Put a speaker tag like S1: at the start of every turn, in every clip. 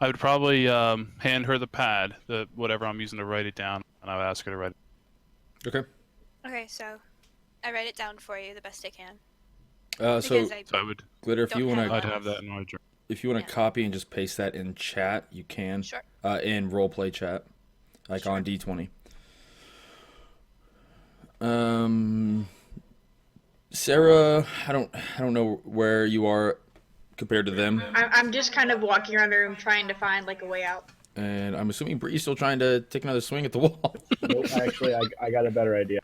S1: I would probably hand her the pad, whatever I'm using to write it down, and I would ask her to write it.
S2: Okay.
S3: Okay, so I write it down for you the best I can.
S2: So
S1: So I would.
S2: Glitter, if you want
S1: I'd
S2: to,
S1: have that in my journal.
S2: if you want to
S3: Yeah.
S2: copy and just paste that in chat, you can.
S3: Sure.
S2: In roleplay chat, like
S3: Sure.
S2: on D20. Sarah, I don't know where you are compared to them,
S4: I'm just kind of walking around the room trying to find like a way out.
S2: and I'm assuming Bree's still trying to take another swing at the wall.
S5: Nope, actually, I got a better idea.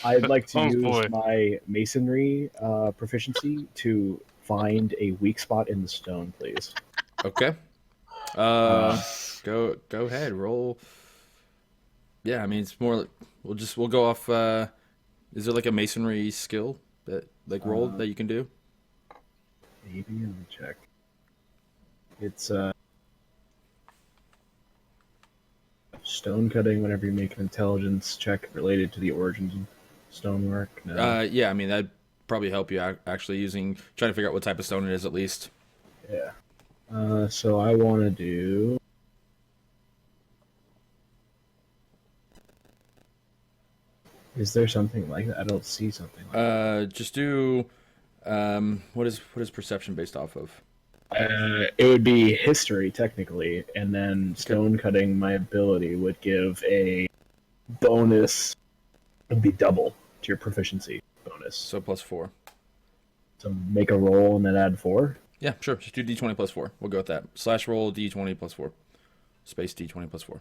S5: I'd like to
S1: Oh,
S5: use
S1: boy.
S5: my masonry proficiency to find a weak spot in the stone, please.
S2: Okay. Go ahead, roll. Yeah, I mean it's more. We'll go off. Is there like a masonry skill that roll that you can do?
S5: Maybe, let me check. It's stone cutting whenever you make an intelligence check related to the origins of stonework. No.
S2: Yeah, I mean that'd probably help you actually trying to figure out what type of stone it is at least.
S5: Yeah. So I want to do. Is there something like that? I don't see something like that.
S2: Just do. What is perception based off of?
S5: It would be history technically, and then stone cutting. My ability would give a bonus. It'd be double to your proficiency bonus.
S2: So +4.
S5: So make a roll and then add 4.
S2: Yeah, sure. Just do D20 +4. We'll go with that. / roll D20 +4. Space D20 +4.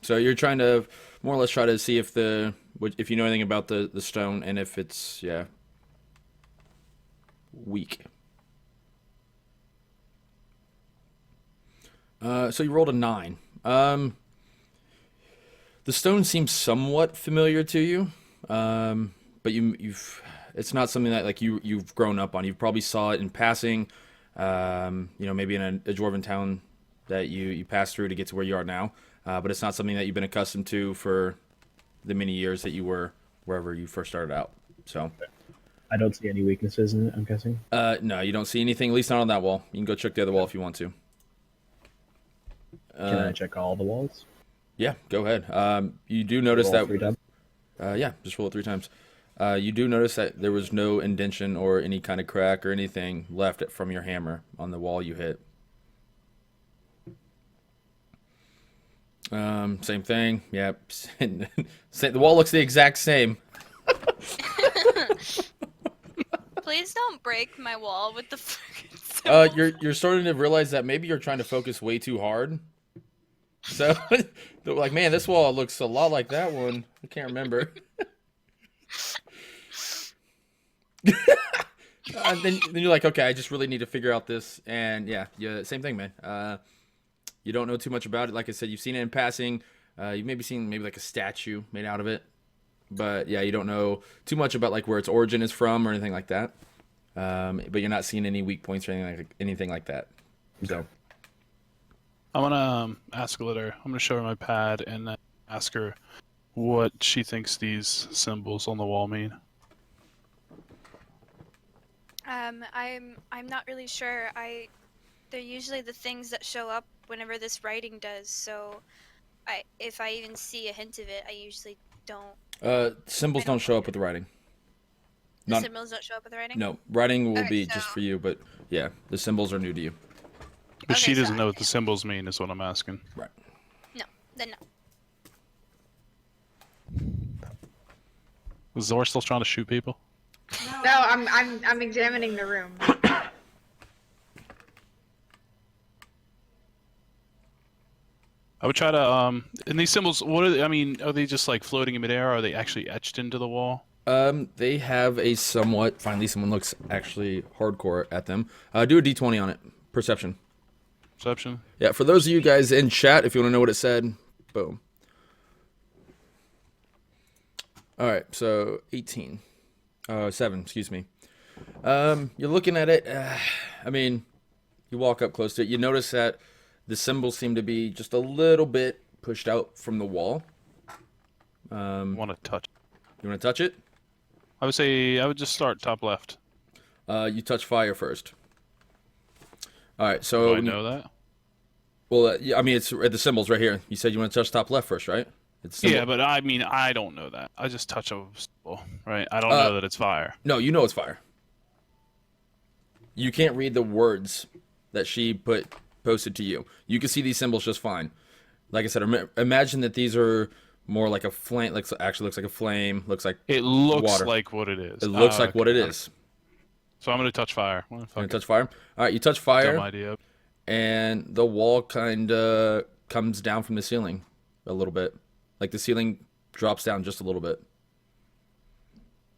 S2: So you're trying to more or less try to see if if you know anything about the stone and if it's weak. So you rolled a 9. The stone seems somewhat familiar to you, but it's not something that like you've grown up on. You probably saw it in passing, maybe in a dwarven town that you passed through to get to where you are now. But it's not something that you've been accustomed to for the many years that you were wherever you first started out. So
S5: I don't see any weaknesses in it, I'm guessing.
S2: no, you don't see anything, at least not on that wall. You can go check the other wall if you want to.
S5: Can I check all the walls?
S2: Yeah, go ahead. You do notice
S5: Roll
S2: that
S5: 3 times?
S2: yeah, just roll it 3 times. You do notice that there was no indention or any kind of crack or anything left from your hammer on the wall you hit. Same thing. Yep. The wall looks the exact same.
S3: Please don't break my wall with the fucking symbols.
S2: You're starting to realize that maybe you're trying to focus way too hard. So, they're like, man, this wall looks a lot like that one. I can't remember. Then you're like, okay, I just really need to figure out this. And yeah, same thing, man. You don't know too much about it. Like I said, you've seen it in passing. You've maybe seen like a statue made out of it. But yeah, you don't know too much about like where its origin is from or anything like that. But you're not seeing any weak points or anything like that. So
S1: I'm gonna ask Glitter. I'm gonna show her my pad and then ask her what she thinks these symbols on the wall mean.
S3: I'm not really sure. They're usually the things that show up whenever this writing does. So, if I even see a hint of it, I usually don't.
S2: Symbols don't show up with the writing.
S3: The symbols don't show up with the writing.
S2: No, writing will
S3: Okay,
S2: be just for you. But yeah, the symbols are new to you.
S1: But she
S3: Okay,
S1: doesn't
S3: so
S1: know what the symbols mean, is what I'm asking.
S2: Right.
S3: No, then no.
S1: Is Zor still trying to shoot people?
S4: No, I'm examining the room.
S1: I would try to and these symbols, are they just like floating in midair, or are they actually etched into the wall?
S2: They have a somewhat. Finally, someone looks actually hardcore at them. Do a D20 on it. Perception.
S1: Perception?
S2: Yeah, for those of you guys in chat, if you want to know what it said, boom. All right, so 18. 7, excuse me. You're looking at it. I mean, you walk up close to it. You notice that the symbols seem to be just a little bit pushed out from the wall.
S1: I want to touch.
S2: You want to touch it?
S1: I would say I would just start top left.
S2: You touch fire first. All right, so
S1: Do I know that?
S2: Well, yeah, I mean, it's the symbols right here. You said you want to touch top left first, right? It's symbol.
S1: Yeah, but I mean, I don't know that. I just touch a symbol, right? I don't
S2: Uh,
S1: know that it's fire.
S2: No, you know it's fire. You can't read the words that she posted to you. You can see these symbols just fine. Like I said, imagine that these are more like a flame. Actually, looks like a flame. Looks like
S1: It looks
S2: water.
S1: like what it is.
S2: It looks like what it
S1: okay.
S2: is.
S1: So I'm gonna touch fire.
S2: You want to touch fire? All right, you touch fire.
S1: Dumb idea.
S2: And the wall kind of comes down from the ceiling a little bit. Like the ceiling drops down just a little bit.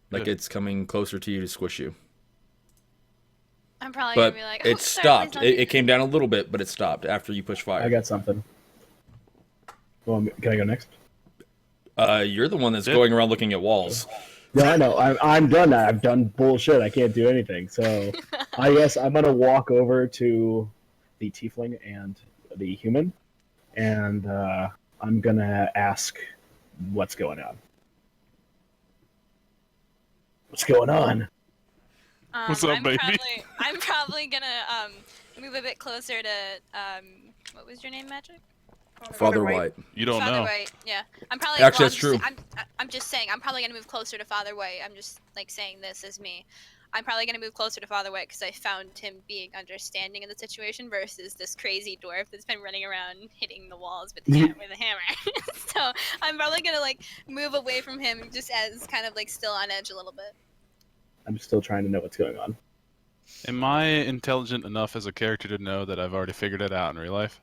S2: Like
S1: Good.
S2: it's coming closer to you to squish you.
S3: I'm probably
S2: But
S3: gonna be like,
S2: it
S3: sorry,
S2: stopped.
S3: please don't
S2: It came down a little bit, but it stopped after you push
S5: I
S2: fire.
S5: got something. Well, can I go next?
S2: You're the one that's
S1: Yeah.
S2: going around looking at walls.
S5: No, I know. I'm done. I've done bullshit. I can't do anything. So I guess I'm gonna walk over to the tiefling and the human, and I'm gonna ask what's going on. What's going on?
S1: What's up, baby?
S3: I'm probably gonna move a bit closer to what was your name, Magic?
S2: Father White.
S1: You don't
S3: Father
S1: know.
S3: White. Yeah, I'm probably
S2: Actually,
S3: well,
S2: that's true.
S3: I'm just saying I'm probably gonna move closer to Father White. I'm just like saying this as me. I'm probably gonna move closer to Father White because I found him being understanding in the situation versus this crazy dwarf that's been running around hitting the walls with a hammer. So I'm probably gonna like move away from him just as kind of like still on edge a little bit.
S5: I'm still trying to know what's going on.
S1: Am I intelligent enough as a character to know that I've already figured it out in real life?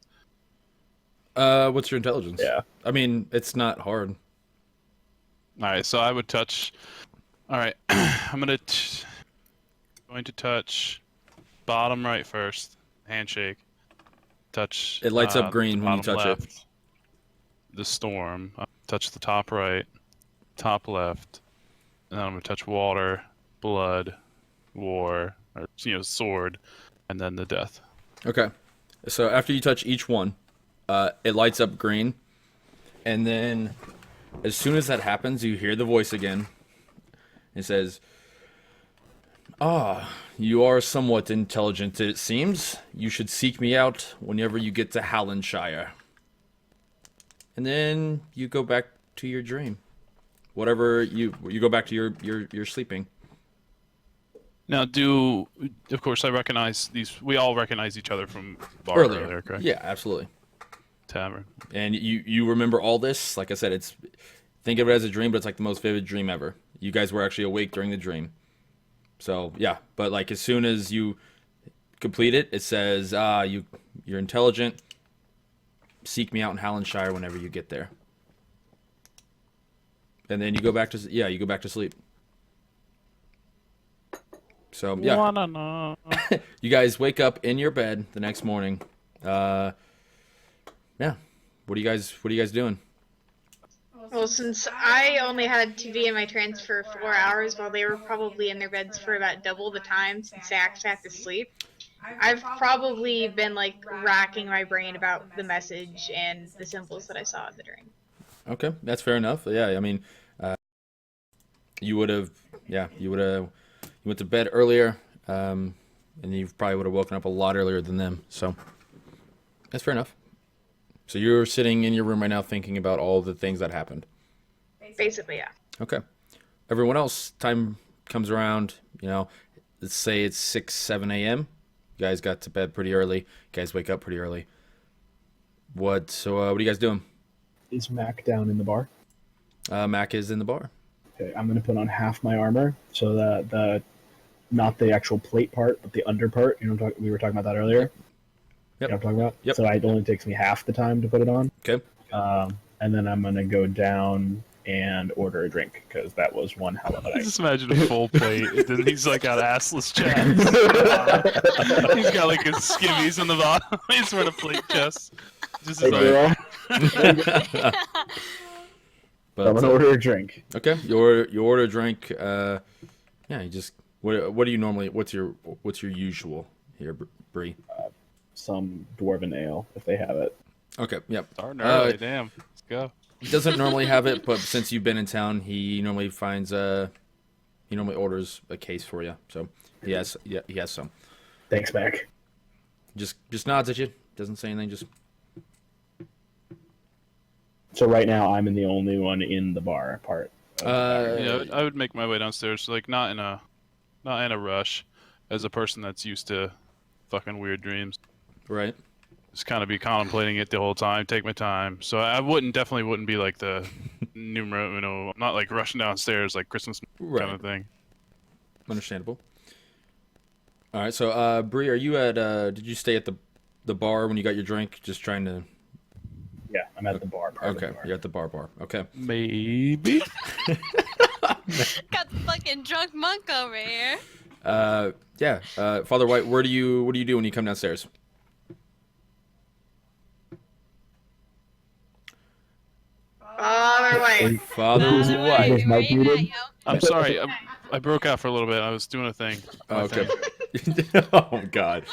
S2: What's your intelligence?
S5: Yeah.
S2: I mean, it's not hard.
S1: All right, so I would touch. All right, I'm going to touch bottom right first. Handshake. Touch.
S2: It lights up green
S1: the
S2: when you
S1: bottom
S2: touch it.
S1: left, the storm. Touch the top right, top left, and then I'm gonna touch water, blood, war, or sword, and then the death.
S2: Okay. So after you touch each one, it lights up green, and then as soon as that happens, you hear the voice again. It says, "Ah, you are somewhat intelligent, it seems. You should seek me out whenever you get to Hallandshire." And then you go back to your dream. Whatever you go back to your sleeping.
S1: Now, of course I recognize these? We all recognize each other from bar earlier, correct?
S2: Yeah, absolutely.
S1: Tavern.
S2: And you remember all this. Like I said, think of it as a dream, but it's like the most vivid dream ever. You guys were actually awake during the dream. So yeah, but like as soon as you complete it, it says you're intelligent. Seek me out in Hallandshire whenever you get there. And then you go back to sleep. So yeah,
S1: Wanna know.
S2: you guys wake up in your bed the next morning. Yeah, what are you guys doing?
S4: Well, since I only had to be in my trance for 4 hours while they were probably in their beds for about double the time since they actually have to sleep, I've probably been like racking my brain about the message and the symbols that I saw in the dream.
S2: Okay, that's fair enough. Yeah, I mean, you went to bed earlier, and you probably would have woken up a lot earlier than them. So that's fair enough. So you're sitting in your room right now thinking about all the things that happened.
S4: Basically, yeah.
S2: Okay. Everyone else, time comes around, let's say it's 6, 7 a.m. You guys got to bed pretty early. You guys wake up pretty early. What are you guys doing?
S5: Is Mac down in the bar?
S2: Mac is in the bar.
S5: Okay, I'm gonna put on half my armor so that not the actual plate part, but the under part. We were talking about that earlier.
S2: Yep.
S5: You know what I'm talking about?
S2: Yep.
S5: So it only takes me half the time to put it on.
S2: Okay.
S5: And then I'm gonna go down and order a drink because that was one hell of a night.
S1: Just imagine a full plate, and then he's like got assless chaps. He's got like his skivvies on the bottom. He's wearing a plate chest. Just
S5: Hey,
S1: his
S5: girl,
S2: But,
S5: I'm gonna order a drink.
S2: okay, you order a drink. Yeah, you just what do you normally? What's your usual here, Bree?
S5: Some dwarven ale if they have it.
S2: Okay, yep.
S1: Starting early, damn. Let's go.
S2: He doesn't normally have it, but since you've been in town, he normally orders a case for you. So he has some.
S5: Thanks, Mac.
S2: Just nods at you. Doesn't say anything. Just
S5: So right now, I'm the only one in the bar part.
S1: I would make my way downstairs, like not in a rush, as a person that's used to fucking weird dreams.
S2: Right.
S1: Just kind of be contemplating it the whole time, take my time. So I definitely wouldn't be like the numero uno. I'm not like rushing downstairs like Christmas kind of thing.
S2: Understandable. All right, so Bree, are you at? Did you stay at the bar when you got your drink? Just trying to.
S5: Yeah, I'm at the bar. Part
S2: Okay,
S5: of the bar.
S2: you're at the bar. Okay.
S1: Maybe.
S3: Got the fucking drunk monk over here.
S2: Yeah. Father White, what do you do when you come downstairs?
S4: Father White.
S2: Father
S3: Father
S2: White.
S3: White, where you at, yo?
S1: I'm sorry. I broke out for a little bit. I was doing a thing.
S2: Oh, okay.
S1: thing.
S2: Oh God.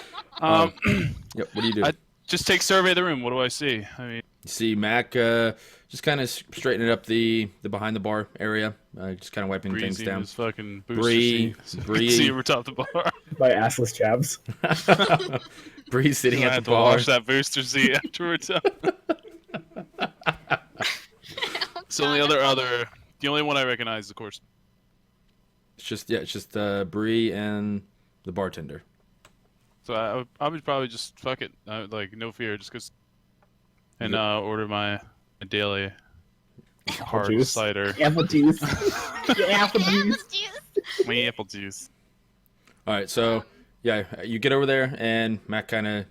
S2: Yep. What do you do?
S1: I just take survey of the room. What do I see? I mean,
S2: You see Mac just kind of straightening up the behind the bar area, just kind of wiping things
S1: Breezy
S2: down.
S1: was fucking booster
S2: Bree,
S1: seat.
S2: Bree.
S1: See over top the bar.
S5: My assless chavs.
S2: Bree sitting
S1: I
S2: at
S1: had
S2: the
S1: to
S2: bar.
S1: wash that booster seat afterwards. So the only one I recognize, of course.
S2: It's just Bree and the bartender.
S1: So I would probably just fuck it, like no fear, just cause, and order my daily hard
S5: juice.
S1: cider,
S5: Apple juice. Apple juice.
S1: my apple juice.
S2: All right, so yeah, you get over there, and Mac kind of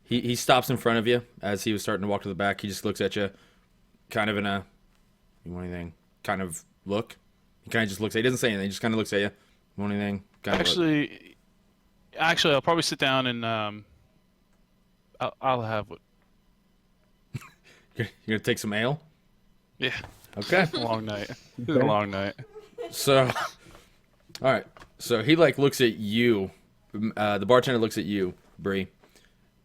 S2: he stops in front of you as he was starting to walk to the back. He just looks at you, kind of in a you want anything kind of look. He kind of just looks at you. He doesn't say anything. He just kind of looks at you. You want anything? Kind of look.
S1: Actually, I'll probably sit down and I'll have what.
S2: You're gonna take some ale.
S1: Yeah,
S2: Okay.
S1: a long night. It's a long night.
S2: So, all right. So he like looks at you. The bartender looks at you, Bree,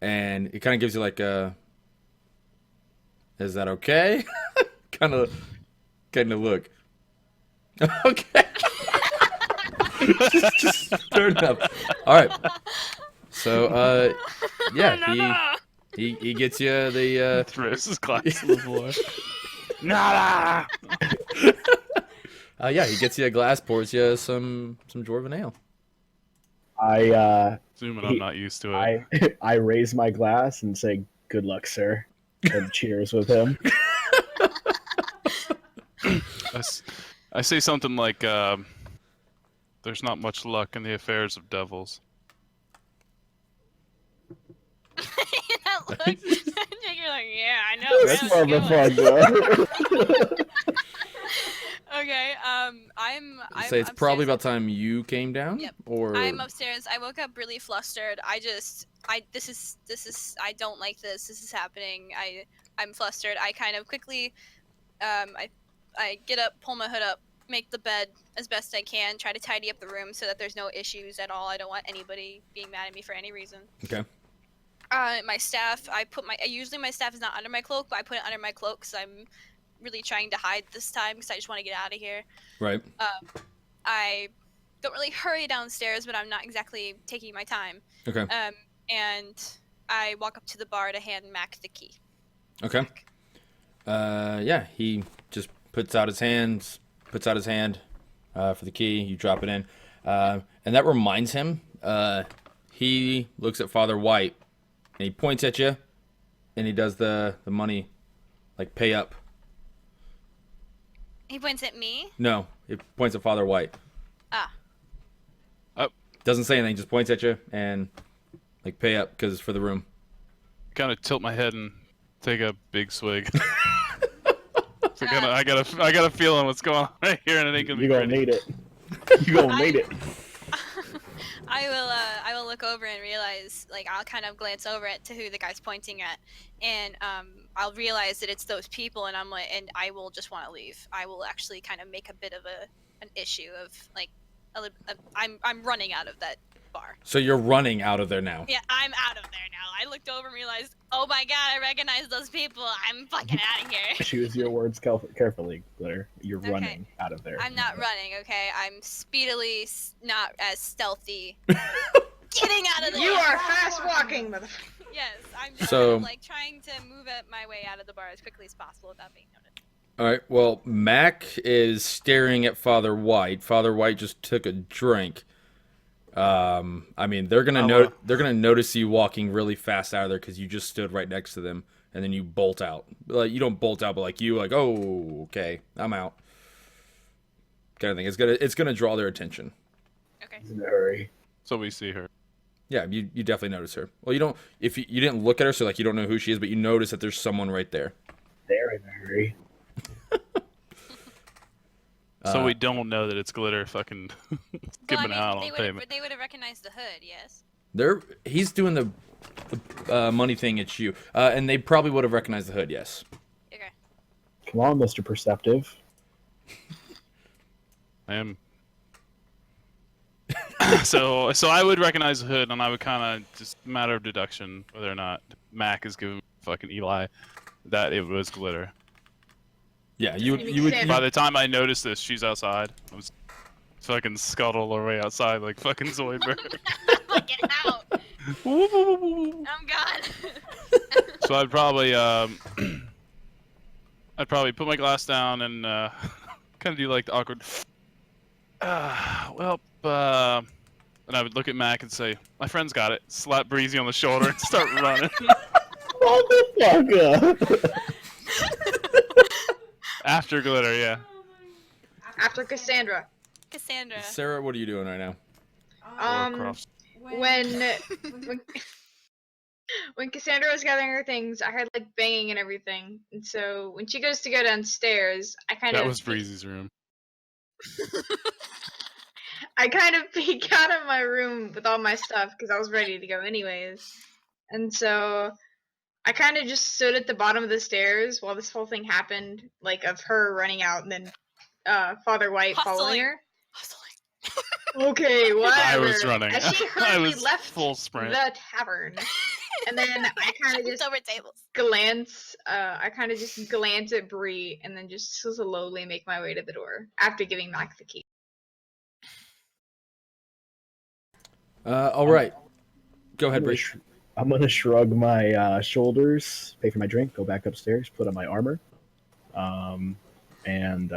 S2: and he kind of gives you like a. Is that okay? kind of look. Okay. just turn up. All right. So, yeah, he gets you the.
S1: Throws his glass to the floor. Nada.
S2: Yeah, he gets you a glass, pours you some dwarven ale.
S1: Assuming I'm not used to it.
S5: I raise my glass and say, "Good luck, sir," and cheers with him.
S1: I say something like, "There's not much luck in the affairs of devils."
S3: That look. You're like, yeah, I know.
S5: That's
S3: man,
S5: more of
S3: let's
S5: a
S3: go.
S5: fun though.
S3: Okay. I'm
S2: Say it's probably
S3: upstairs.
S2: about time you came down,
S3: Yep.
S2: or
S3: I'm upstairs. I woke up really flustered. I don't like this. This is happening. I'm flustered. I kind of quickly, I get up, pull my hood up, make the bed as best I can, try to tidy up the room so that there's no issues at all. I don't want anybody being mad at me for any reason.
S2: okay.
S3: My staff, usually my staff is not under my cloak, but I put it under my cloak because I'm really trying to hide this time because I just want to get out of here.
S2: Right.
S3: I don't really hurry downstairs, but I'm not exactly taking my time.
S2: Okay.
S3: And I walk up to the bar to hand Mac the key.
S2: Okay. Yeah, he just puts out his hand for the key. You drop it in, and that reminds him. He looks at Father White, and he points at you, and he does the money, like pay up.
S3: He points at me.
S2: No, he points at Father White.
S3: Ah.
S2: Doesn't say anything, just points at you and like pay up because it's for the room.
S1: Kind of tilt my head and take a big swig. So I got a feeling what's going on right here, and it ain't gonna be
S5: You gonna
S1: pretty.
S5: need it. You gonna need it.
S3: I will look over and realize, like, I'll kind of glance over to who the guy's pointing at, and I'll realize that it's those people, and I'm like, and I will just want to leave. I will actually kind of make a bit of an issue of like, I'm running out of that bar.
S2: So you're running out of there now.
S3: Yeah, I'm out of there now. I looked over and realized, oh my god, I recognize those people. I'm fucking out of here.
S5: Choose your words carefully, Glitter. You're running out of there.
S3: I'm not running, okay? I'm speedily not as stealthy. Getting out of there.
S4: You are fast walking, motherfucker.
S3: Yes, I'm just
S2: So-
S3: like trying to move my way out of the bar as quickly as possible without being noticed.
S2: All right. Well, Mac is staring at Father White. Father White just took a drink. I mean, they're gonna they're gonna notice you walking really fast out of there because you just stood right next to them, and then you bolt out. Like you don't bolt out, but like you, like, oh, okay, I'm out. Kind of thing. It's gonna draw their attention.
S3: Okay.
S5: He's in a hurry.
S1: So we see her.
S2: Yeah, you definitely notice her. Well, you don't if you didn't look at her, so like you don't know who she is, but you notice that there's someone right there.
S5: They're in a hurry.
S1: So we don't know that it's Glitter fucking skipping out on payment.
S3: They would have recognized the hood, yes.
S2: He's doing the money thing at you, and they probably would have recognized the hood. Yes.
S3: Okay.
S5: Come on, Mr. Perceptive.
S1: I am. so I would recognize the hood, and I would kind of just matter of deduction whether or not Mac is giving fucking Eli that it was Glitter.
S2: Yeah, you
S4: Maybe
S2: would.
S4: Sam.
S1: By the time I noticed this, she's outside. I was fucking scuttle her way outside like fucking Zoidberg.
S3: Like, get out! I'm gone.
S1: So I'd probably put my glass down and kind of do like the awkward. And I would look at Mac and say, "My friend's got it." Slap Breezy on the shoulder and start running.
S5: Motherfucker!
S1: After Glitter, yeah.
S4: After Cassandra.
S3: Cassandra.
S2: Sarah, what are you doing right now?
S1: Or Crofts.
S4: When when Cassandra was gathering her things, I heard like banging and everything. And so when she goes to go downstairs,
S1: That was Breezy's room.
S4: I kind of peek out of my room with all my stuff because I was ready to go anyways. And so I kind of just stood at the bottom of the stairs while this whole thing happened, like of her running out and then Father White following
S3: Hustling.
S4: her.
S3: Hustling.
S4: Okay, whatever.
S1: I was running.
S4: As she
S1: I
S4: hurriedly
S1: was
S4: left
S1: full sprint.
S4: the tavern. And then I kind of just
S3: over tables.
S4: glance at Bree and then just slowly make my way to the door after giving Mac the key.
S2: All right. Go ahead, Bree.
S5: I'm gonna shrug my shoulders, pay for my drink, go back upstairs, put on my armor, and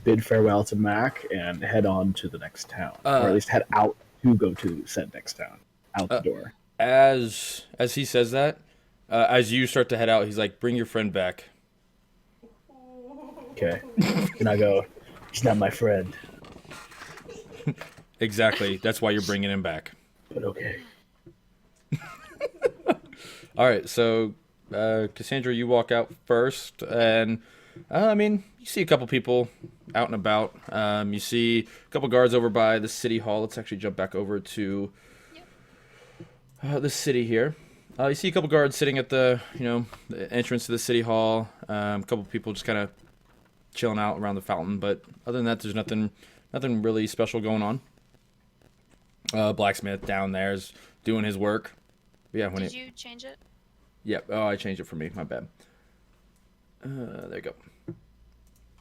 S5: bid farewell to Mac and head on to the next town, or at least head out to go to said next town, out the door.
S2: As he says that, as you start to head out, he's like, "Bring your friend back."
S5: Okay, and I go, "He's not my friend."
S2: Exactly. That's why you're bringing him back.
S5: But okay.
S2: All right. So, Cassandra, you walk out first, and I mean, you see a couple people out and about. You see a couple guards over by the city hall. Let's actually jump back over to the city here. You see a couple guards sitting at the entrance to the city hall. A couple people just kind of chilling out around the fountain. But other than that, there's nothing really special going on. Blacksmith down there is doing his work. Yeah.
S3: Did you change it?
S2: Yeah. Oh, I changed it for me. My bad. There you go.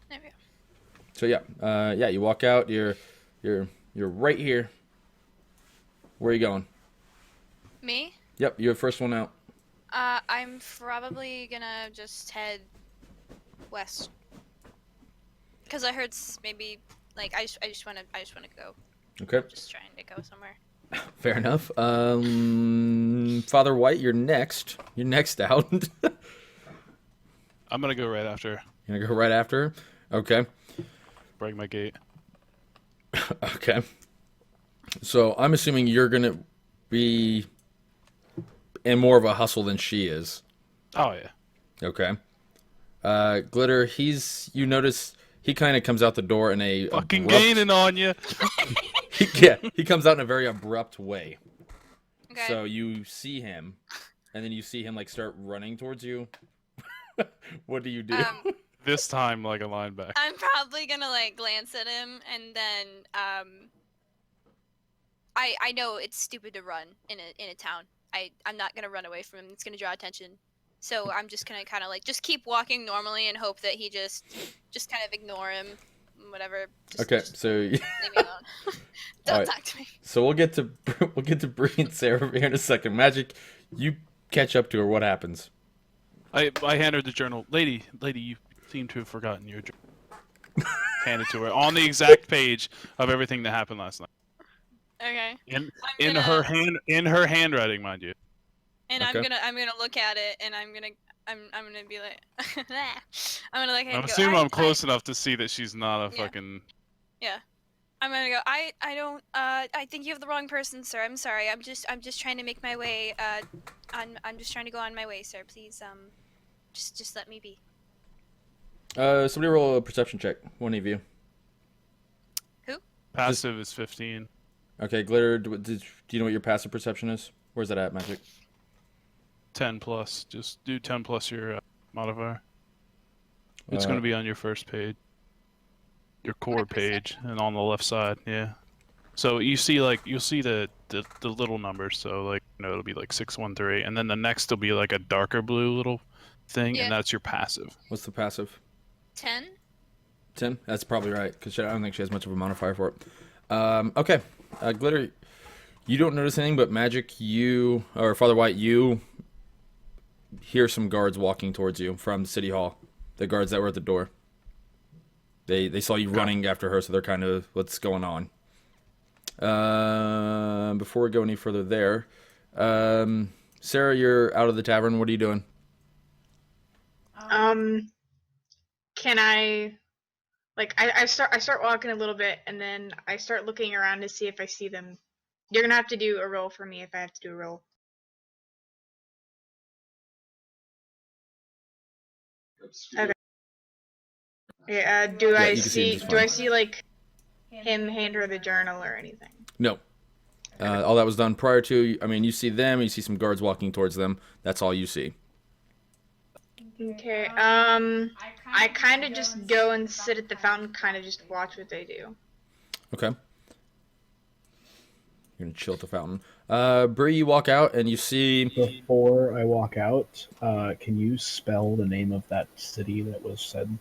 S3: There we go.
S2: So yeah, you walk out. You're right here. Where are you going?
S3: Me?
S2: Yep, you're the first one out.
S3: I'm probably gonna just head west. Cause I heard maybe like I just wanna go.
S2: Okay,
S3: Just trying to go somewhere.
S2: fair enough. Father White, you're next. You're next out.
S1: I'm gonna go right after.
S2: You're gonna go right after her? Okay.
S1: Break my gate.
S2: Okay. So I'm assuming you're gonna be in more of a hustle than she is.
S1: Oh yeah.
S2: Okay. Glitter, you notice he kind of comes out the door in a
S1: Fucking
S2: abrupt-
S1: gaining on you.
S2: he comes out in a very abrupt way.
S3: Okay.
S2: So you see him, and then you see him like start running towards you. What do you do?
S1: This time like a linebacker.
S3: I'm probably gonna like glance at him and then I know it's stupid to run in a town. I'm not gonna run away from him. It's gonna draw attention. So I'm just gonna kind of like just keep walking normally and hope that he just kind of ignore him, whatever.
S2: Okay,
S3: just
S2: so
S3: leave me alone. Don't
S2: Alright.
S3: talk to me.
S2: So we'll get to Bree and Sarah here in a second. Magic, you catch up to her. What happens?
S1: I hand her the journal. Lady, you seem to have forgotten your journal. Hand it to her on the exact page of everything that happened last night.
S3: Okay.
S1: In her handwriting, mind you.
S3: And
S2: Okay.
S3: I'm gonna look at it, and I'm gonna be like, I'm gonna look at it.
S1: I'm
S3: And go,
S1: assuming I'm close enough to see that she's not a
S3: Yeah.
S1: fucking.
S3: Yeah. I'm gonna go. I don't. I think you have the wrong person, sir. I'm sorry. I'm just trying to make my way. I'm just trying to go on my way, sir. Please, just let me be.
S2: Somebody roll a perception check. One of you.
S1: Passive is 15.
S2: Okay, Glitter. Do you know what your passive perception is? Where's that at, Magic?
S1: 10 plus. Just do 10 plus your modifier. It's going to be on your first page. Your core page, and on the left side, yeah. So you see, you'll see the little numbers. So it'll be like 613, and then the next will be like a darker blue little thing,
S3: Yeah.
S1: and that's your passive.
S2: What's the passive?
S3: 10.
S2: 10? That's probably right, because I don't think she has much of a modifier for it. Okay. Glitter, you don't notice anything, but Magic, or Father White, you hear some guards walking towards you from City Hall. The guards that were at the door. They saw you running after her, so they're kind of, what's going on? Before we go any further there, Sarah, you're out of the tavern. What are you doing?
S4: Can I, I start walking a little bit, and then I start looking around to see if I see them. You're gonna have to do a roll for me if I have to do a roll. Okay. Yeah. Do I
S2: you can see him
S4: see?
S2: just
S4: Do I
S2: fine.
S4: see him hand her the journal or anything?
S2: No. All that was done prior to. I mean, you see them. You see some guards walking towards them. That's all you see.
S4: Okay. I kind of just go and sit at the fountain, kind of just watch what they do.
S2: Okay. You're gonna chill at the fountain. Bree, you walk out and you see.
S5: Before I walk out, can you spell the name of that city that was said?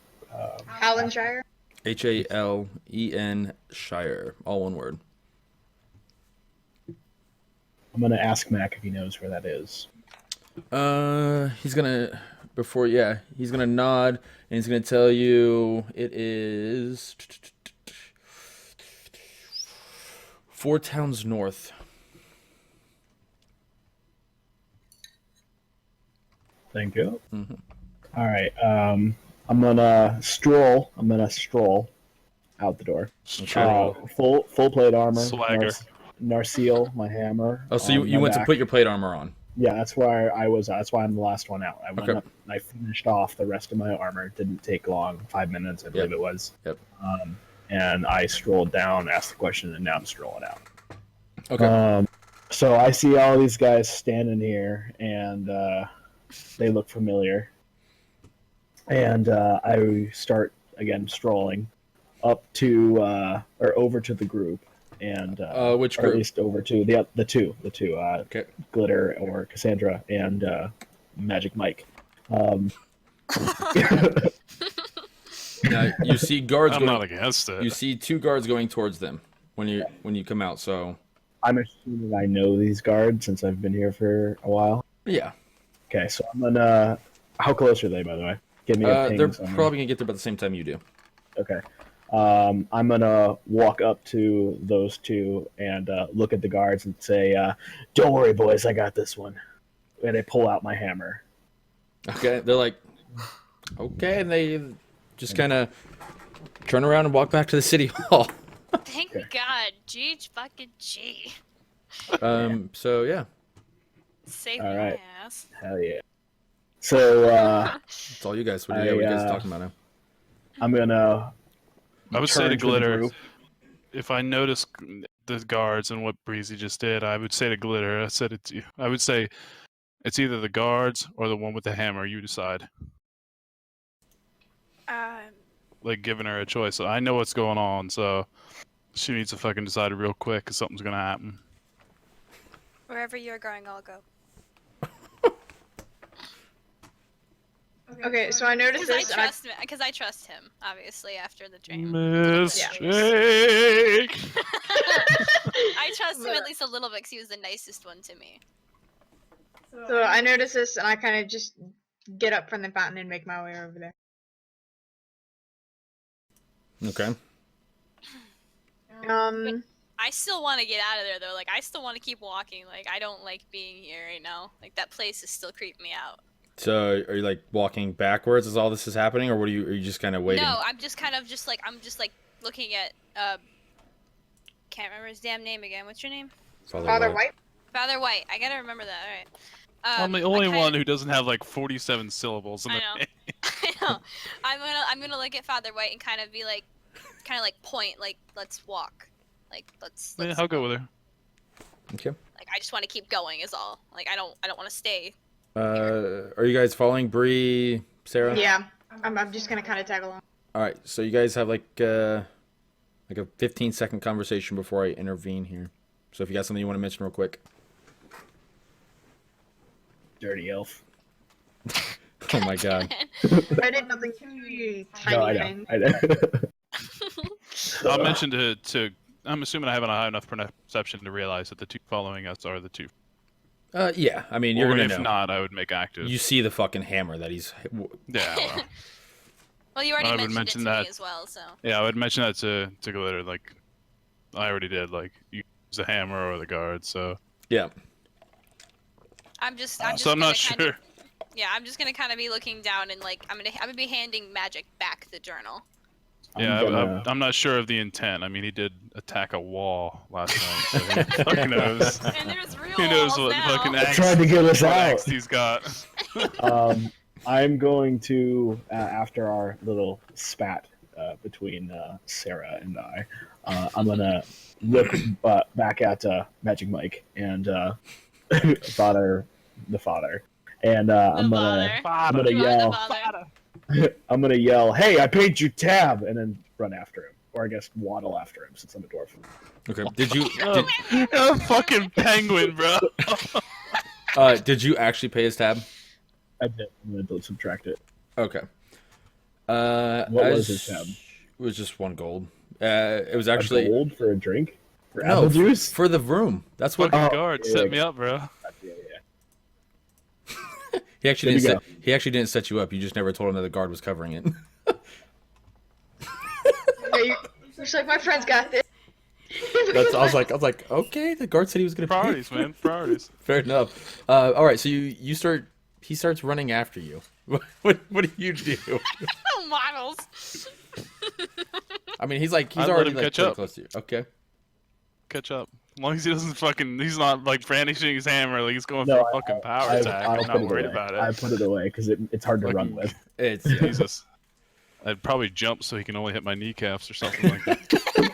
S4: Hallenshire.
S2: Halen Shire. All one word.
S5: I'm gonna ask Mac if he knows where that is.
S2: He's gonna he's gonna nod and he's gonna tell you it is 4 towns north.
S5: Thank you.
S2: Mm-hmm.
S5: All right. I'm gonna stroll out the door.
S1: Stroll.
S5: Full plate armor.
S1: Swagger.
S5: Narceal, my hammer.
S2: Oh, so
S5: on
S2: you
S5: my
S2: went to
S5: back.
S2: put your plate armor on.
S5: Yeah, that's where I was. That's why I'm the last one out. I went
S2: Okay.
S5: up and I finished off the rest of my armor. It didn't take long, 5 minutes, I believe
S2: Yep.
S5: it was.
S2: Yep.
S5: And I strolled down, asked the question, and now I'm strolling out.
S2: Okay.
S5: So I see all these guys standing here, and they look familiar. And I start again strolling up to or over to the group, and
S2: Which
S5: or at
S2: group?
S5: least over to the two.
S2: Okay.
S5: Glitter or Cassandra and Magic Mike.
S2: Now you see guards
S1: I'm
S2: going.
S1: not against it.
S2: You see 2 guards going towards them when you come out. So
S5: I'm assuming I know these guards since I've been here for a while.
S2: yeah,
S5: Okay, so I'm gonna. How close are they, by the way? Give me a ping.
S2: they're
S5: somewhere.
S2: probably gonna get there about the same time you do.
S5: Okay. I'm gonna walk up to those 2 and look at the guards and say, "Don't worry, boys, I got this one." And I pull out my hammer.
S2: Okay, they're like, okay, and they just kind of turn around and walk back to the city hall.
S3: Thank God. G.
S2: So yeah,
S3: Save
S5: All
S3: my
S5: right.
S3: ass.
S5: Hell yeah! So
S2: it's all you guys. What are
S5: I,
S2: you guys talking about now?
S5: I'm gonna.
S1: I would say
S5: turn
S1: to
S5: the
S1: Glitter,
S5: group.
S1: if I notice the guards and what Breezy just did, I would say to Glitter, I would say it's either the guards or the one with the hammer. You decide. Like giving her a choice. So I know what's going on, so she needs to fucking decide real quick because something's gonna happen.
S3: Wherever you're going, I'll go.
S4: Okay, so I noticed this.
S3: Because I trust him, obviously, after the dream.
S1: Mistake.
S3: at least a little bit because he was the nicest one to me.
S4: So I notice this, and I kind of just get up from the fountain and make my way over there.
S2: Okay.
S3: I still want to get out of there though. Like I still want to keep walking. Like I don't like being here right now. Like that place is still creeping me out.
S2: So are you like walking backwards as all this is happening, or are you just kind of waiting?
S3: No, I'm just kind of just like looking at can't remember his damn name again. What's your name?
S4: Father White.
S3: Father White. I gotta remember that. All right.
S1: I'm the only one who doesn't have like 47 syllables in
S3: I
S1: the
S3: know.
S1: name.
S3: I know. I'm gonna look at Father White and kind of be like, point like let's walk, like let's.
S1: Yeah, I'll go with her.
S2: Okay.
S3: Like I just want to keep going is all. Like I don't want to stay.
S2: Are you guys following Bree, Sarah?
S4: Yeah, I'm just gonna kind of tag along.
S2: All right. So you guys have like a 15-second conversation before I intervene here. So if you got something you want to mention real quick.
S5: Dirty elf.
S2: Oh my god.
S4: I did nothing too tiny
S5: No, I know.
S4: thing.
S5: I know.
S1: I'll mention to. I'm assuming I haven't a high enough perception to realize that the two following us are the two.
S2: Yeah. I mean, you're
S1: Or
S2: gonna
S1: if
S2: know.
S1: not, I would make active.
S2: You see the fucking hammer that he's.
S1: Yeah. Well.
S3: Well, you already
S1: I would
S3: mentioned it
S1: mention
S3: to
S1: that.
S3: me as well, so.
S1: Yeah, I would mention that to Glitter. Like, I already did. Like, you use the hammer or the guard. So.
S2: Yeah.
S3: I'm just
S1: So I'm not
S3: gonna
S1: sure.
S3: Yeah, I'm just gonna kind of be looking down and like I'm gonna be handing Magic back the journal.
S1: Yeah, I'm not sure of the intent. I mean, he did attack a wall last night, so who fucking knows?
S3: And there's real
S1: Who knows
S3: walls
S1: what
S3: now.
S1: fucking axe,
S5: Tried to get us
S1: what
S5: out.
S1: axe he's got.
S5: I'm going to, after our little spat between Sarah and I'm going to look back at Magic Mike and the father. And I'm going to
S3: You are
S5: yell,
S3: the father.
S5: I'm going to yell, hey, I paid you tab, and then run after him. Or I guess waddle after him since I'm a dwarf.
S2: Okay. Did you
S1: A fucking penguin, bro.
S2: did you actually pay his tab?
S5: I did. I'm going to subtract it.
S2: Okay.
S5: What was his tab?
S2: It was just 1 gold. It was actually
S5: A gold for a drink? For
S2: no
S5: apple juice?
S2: for the room. That's what
S1: Fucking
S5: Oh,
S1: guard,
S5: yeah,
S1: set
S5: yeah.
S1: me up, bro.
S5: Yeah.
S2: he actually
S5: There
S2: didn't.
S5: you
S2: He actually didn't set you up. You just never told him that the guard was covering it.
S4: You're just like, my friend's got this.
S2: I was like, okay. The guard said he was gonna pay.
S1: Priorities, man. Priorities.
S2: Fair enough. All right. So you start. He starts running after you. What do you do?
S3: Models.
S2: I mean, he's
S1: I'd let
S2: already
S1: him
S2: like
S1: catch
S2: pretty
S1: up.
S2: close to you. Okay.
S1: Catch up. As long as he doesn't fucking, he's not like brandishing his hammer, like he's going
S5: No,
S1: for a fucking power attack.
S5: I'll
S1: I'm
S5: put
S1: not
S5: it
S1: worried
S5: away.
S1: about
S5: I
S1: it.
S5: put it away because it's hard to run with.
S2: It's
S1: Jesus. I'd probably jump so he can only hit my kneecaps or something like that.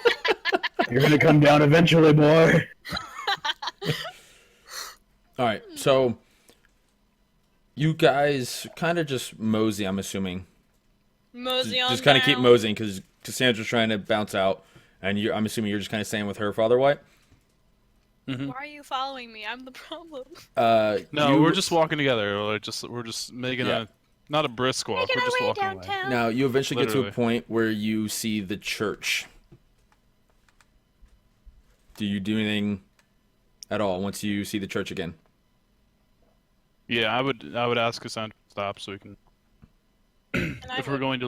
S5: You're gonna come down eventually, boy.
S2: all right. So you guys kind of just mosey. I'm assuming.
S3: Mosey on
S2: Just kind of keep
S3: down.
S2: moseying because Cassandra's trying to bounce out, and I'm assuming you're just kind of staying with her, Father White.
S3: Why are you following me? I'm the problem.
S1: No, we're just walking together. We're just making
S2: Yeah.
S1: not a brisk walk.
S3: Making
S1: We're
S3: our
S1: just
S3: way
S1: walking away.
S3: downtown.
S2: Now you eventually get to a
S1: Literally.
S2: point where you see the church. Do you do anything at all once you see the church again?
S1: Yeah, I would ask Cassandra to stop so we can.
S3: And I
S1: If we're
S3: would-
S1: going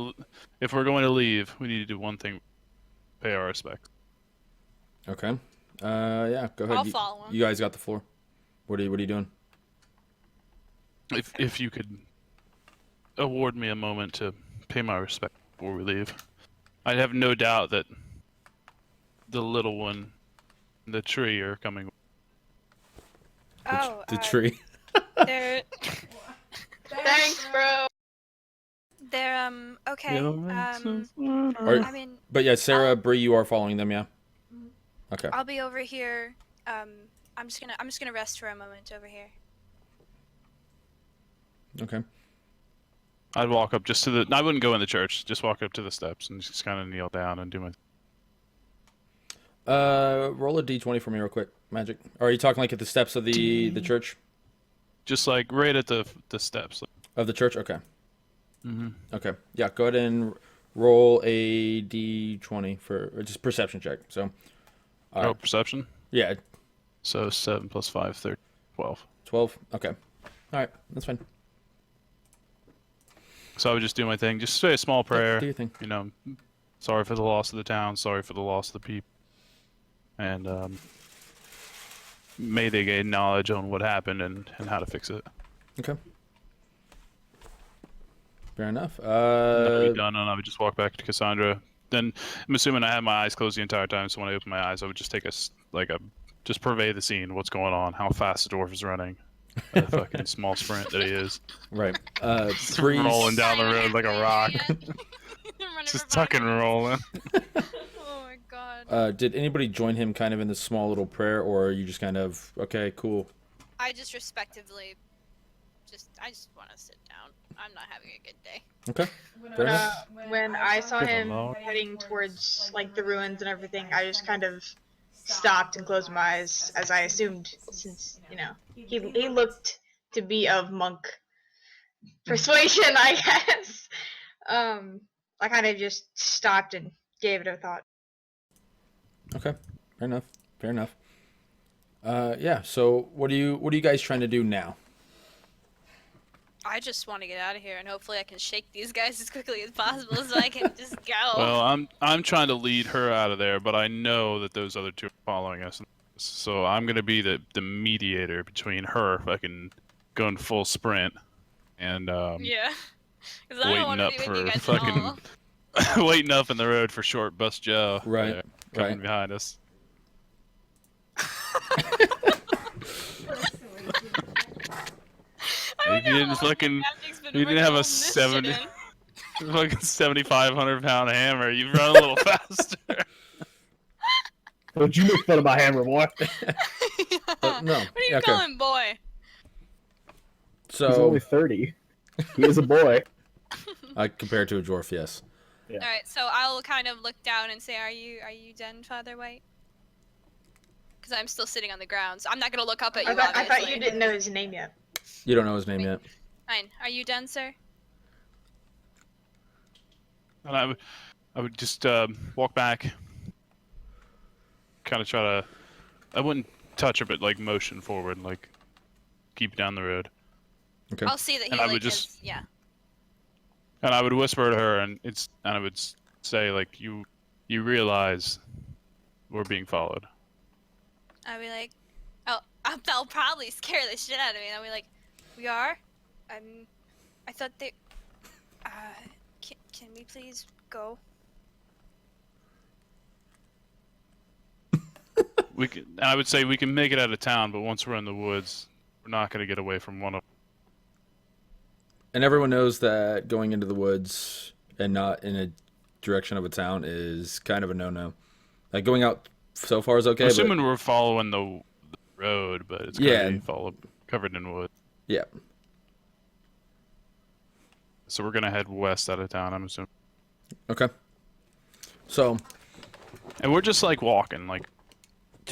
S1: to leave, we need to do one thing: pay our respects.
S2: Okay. Yeah. Go ahead.
S3: I'll follow him.
S2: You guys got the floor. What are you doing?
S1: If you could award me a moment to pay my respect before we leave, I have no doubt that the little one, and the tree, are coming.
S3: Oh,
S2: The tree.
S3: They're
S4: Thanks, bro.
S3: okay.
S2: Are-
S3: I mean,
S2: But yeah, Sarah, Bree, you are following them, yeah. Okay.
S3: I'll be over here. I'm just gonna rest for a moment over here.
S2: Okay.
S1: I'd walk up just to the. I wouldn't go in the church. Just walk up to the steps and just kind of kneel down and do my.
S2: Roll a d20 for me real quick, Magic. Or are you talking like at the steps of the church?
S1: Just like right at the steps.
S2: Of the church? Okay.
S1: Mm-hmm.
S2: Okay. Yeah, go ahead and roll a d20 for or just perception check. So,
S1: Oh, perception.
S2: yeah.
S1: So 7 plus 5, 13, 12.
S2: 12. Okay. All right, that's fine.
S1: So I would just do my thing. Just say a small prayer.
S2: Do your thing.
S1: You know, sorry for the loss of the town. Sorry for the loss of the people. And may they gain knowledge on what happened and how to fix it.
S2: Okay. Fair enough.
S1: That'd be done, and I would just walk back to Cassandra. Then I'm assuming I had my eyes closed the entire time, so when I open my eyes, I would just take just purvey the scene, what's going on, how fast the dwarf is running, a fucking small sprint that he is,
S2: Right.
S1: rolling
S2: Breeze.
S1: down the road like a rock, just tucking and rolling.
S3: Oh my god.
S2: Did anybody join him kind of in this small little prayer, or are you just kind of okay, cool?
S3: I just respectively, I just want to sit down. I'm not having a good day.
S2: Okay. Fair enough.
S4: When I saw him
S1: Hello.
S4: heading towards like the ruins and everything, I just kind of stopped and closed my eyes, as I assumed, since he looked to be of monk persuasion, I guess. I kind of just stopped and gave it a thought.
S2: Okay. Fair enough. Fair enough. Yeah. So what are you guys trying to do now?
S3: I just want to get out of here, and hopefully I can shake these guys as quickly as possible so I can just go.
S1: Well, I'm trying to lead her out of there, but I know that those other two are following us, so I'm gonna be the mediator between her fucking going full sprint and
S3: Yeah. Because I don't want
S1: waiting
S3: to
S1: up
S3: be with you
S1: for
S3: guys at all.
S1: fucking waiting up in the road for Short Bus Joe.
S2: Right,
S1: there, coming
S2: right.
S1: behind us.
S3: I
S1: If you didn't fucking, you didn't have a 7,500 pound hammer, you'd run a little faster.
S5: Don't you make fun of my hammer, boy?
S2: No.
S3: What are you
S2: Okay.
S3: calling boy?
S5: He's
S2: So
S5: only 30. He is a boy.
S2: compared to a dwarf, yes.
S5: Yeah.
S3: All right, so I'll kind of look down and say, "Are you done, Father White?" Because I'm still sitting on the ground, so I'm not gonna look up at you.
S4: I thought
S3: obviously.
S4: you didn't know his name yet.
S2: You don't know his name yet.
S3: Fine. Are you done, sir?
S1: And I would just walk back, kind of try to. I wouldn't touch her, but like motion forward, like keep down the road.
S2: Okay.
S3: I'll see that he
S1: And I
S3: like
S1: would just-
S3: is, yeah.
S1: And I would whisper to her, and I would say like, you realize we're being followed.
S3: I'll be like, I'll probably scare the shit out of me. And I'll be like, we are? I thought they, can we please go?
S1: I would say we can make it out of town, but once we're in the woods, we're not going to get away from one of.
S2: And everyone knows that going into the woods and not in a direction of a town is kind of a no-no. Like going out so far is okay.
S1: I'm
S2: But
S1: assuming we're following the road, but it's going to be covered in wood.
S2: yeah.
S1: So we're going to head west out of town, I'm assuming.
S2: Okay. So
S1: And we're just like walking, like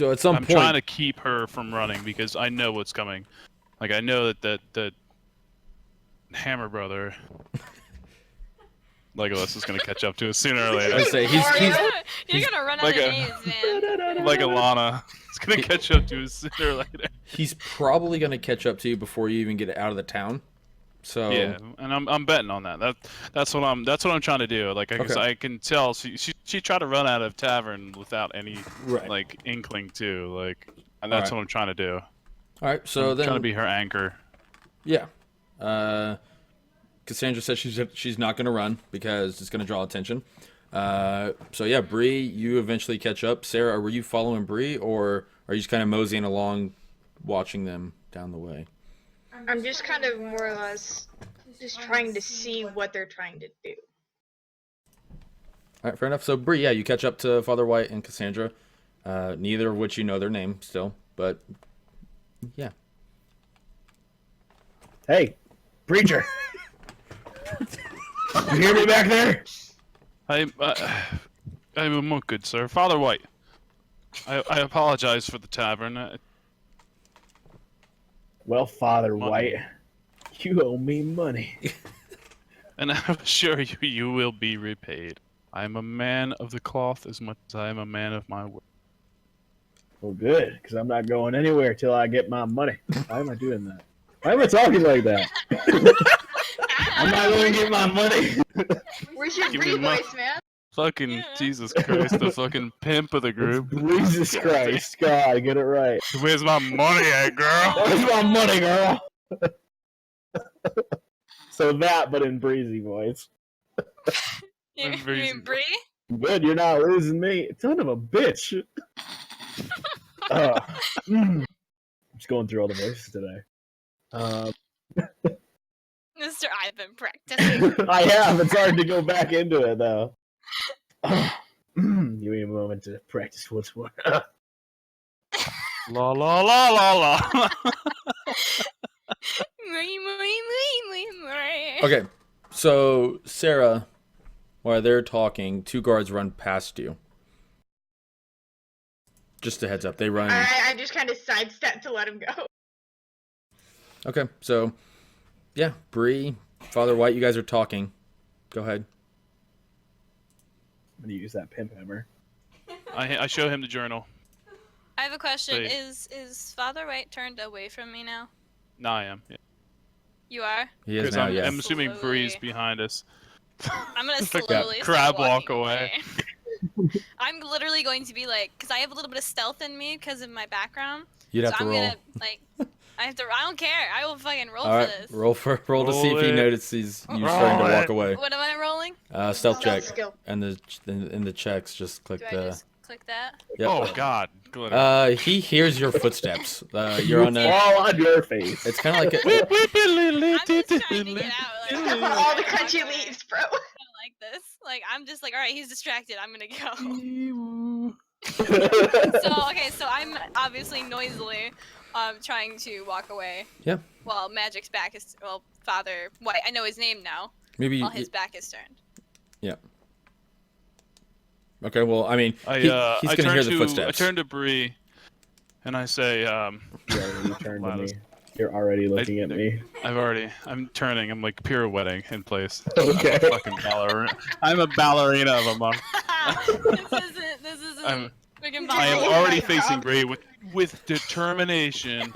S2: at some
S1: I'm
S2: point,
S1: trying to keep her from running because I know what's coming. Like I know that Hammer Brother Legolas is going to catch up to us sooner or
S2: I
S1: later.
S2: say
S3: You're gonna run out
S1: like
S3: of
S1: a-
S3: names, man.
S1: Like Alana. It's going to catch up to us sooner or later.
S2: he's probably going to catch up to you before you even get out of the town. So
S1: Yeah, and I'm betting on that. That's what I'm trying to do. Like
S2: Okay.
S1: I can tell she tried to run out of tavern without any
S2: Right.
S1: like inkling to like, and that's
S2: Alright.
S1: what I'm trying to do.
S2: all right. So
S1: I'm
S2: then
S1: trying to be her anchor.
S2: yeah. Cassandra says she's not going to run because it's going to draw attention. So yeah, Bree, you eventually catch up. Sarah, were you following Bree, or are you just kind of moseying along, watching them down the way?
S4: I'm just kind of more or less just trying to see what they're trying to do.
S2: All right, fair enough. So Bree, yeah, you catch up to Father White and Cassandra, neither of which you know their name still, but yeah.
S5: Hey, preacher. You hear me back there?
S1: I'm a monk, good sir. Father White. I apologize for the tavern.
S5: Well, Father
S1: Money.
S5: White, you owe me money.
S1: And I assure you, you will be repaid. I am a man of the cloth as much as I am a man of my word.
S5: Well, good, because I'm not going anywhere till I get my money. Why am I doing that? Why am I talking like that? I'm not going to get my money.
S4: Where's your
S1: Give
S4: Bree
S1: me my-
S4: voice, man?
S1: Fucking
S3: Yeah.
S1: Jesus Christ, the fucking pimp of the group.
S5: Jesus Christ, God, get it right.
S1: Where's my money at, girl?
S5: Where's my money, girl? So that, but in breezy voice.
S3: You
S1: Breezy.
S3: mean Bree?
S5: Good, you're not losing me. Son of a bitch. Just going through all the voices today.
S3: Mister, I've been practicing.
S5: I have. It's hard to go back into it, though. Give me a moment to practice once more.
S1: La la la la la.
S2: Okay, so Sarah, while they're talking, 2 guards run past you. Just a heads up, they run.
S4: I just kind of sidestepped to let him go.
S2: Okay, so yeah, Bree, Father White, you guys are talking. Go ahead.
S5: I'm gonna use that pimp hammer.
S1: I show him the journal.
S3: I have a question.
S1: Wait.
S3: Is Father White turned away from me now?
S1: No, I am. Yeah.
S3: You are?
S2: He is
S1: Because
S2: now,
S1: I'm,
S2: yeah.
S1: I'm assuming
S3: Slowly.
S1: Bree's behind us.
S3: I'm gonna
S1: Like
S3: slowly
S1: a
S3: start
S1: crab walk
S3: walking
S1: away.
S3: I'm literally going to be like, because I have a little bit of stealth in me because of my background.
S2: You'd have
S3: so
S2: to
S3: I'm
S2: roll.
S3: gonna like, I don't care. I will fucking roll
S2: All
S3: for
S2: right,
S3: this.
S2: roll to see if
S1: Roll
S2: he
S1: it.
S2: notices you
S1: Roll
S2: starting to walk
S1: it.
S2: away.
S3: What am I rolling?
S2: Stealth check,
S4: skill.
S2: and in the checks, just click
S3: Do I
S2: the.
S3: just click that?
S2: Yep.
S1: Oh God, glitter.
S2: He hears your footsteps. You're on a.
S5: Fall on your face.
S2: It's kind of like a.
S1: Whip, whip,
S3: I'm just trying to get out. Like,
S4: All the crunchy leaves, bro.
S3: I don't like this. Like, I'm just like, all right, he's distracted. I'm gonna go. So I'm obviously noisily, trying to walk away.
S2: Yeah.
S3: Well, Magic's back is Father White. I know his name now.
S2: Maybe.
S3: While his back is turned.
S2: Yeah. Okay. Well, I mean, he's
S1: I
S2: gonna
S1: turn
S2: hear the
S1: to-
S2: footsteps.
S1: I turn to Bree, and I say,
S5: Yeah, you turned to me.
S1: Loudest.
S5: You're already looking at me.
S1: I'm turning. I'm like pirouetting in place.
S5: Okay.
S1: I'm a fucking ballerina. I'm a ballerina of a monk.
S3: This isn't
S1: I'm-
S3: freaking
S1: I am
S3: Bible.
S1: already
S4: God.
S1: facing Bree with determination.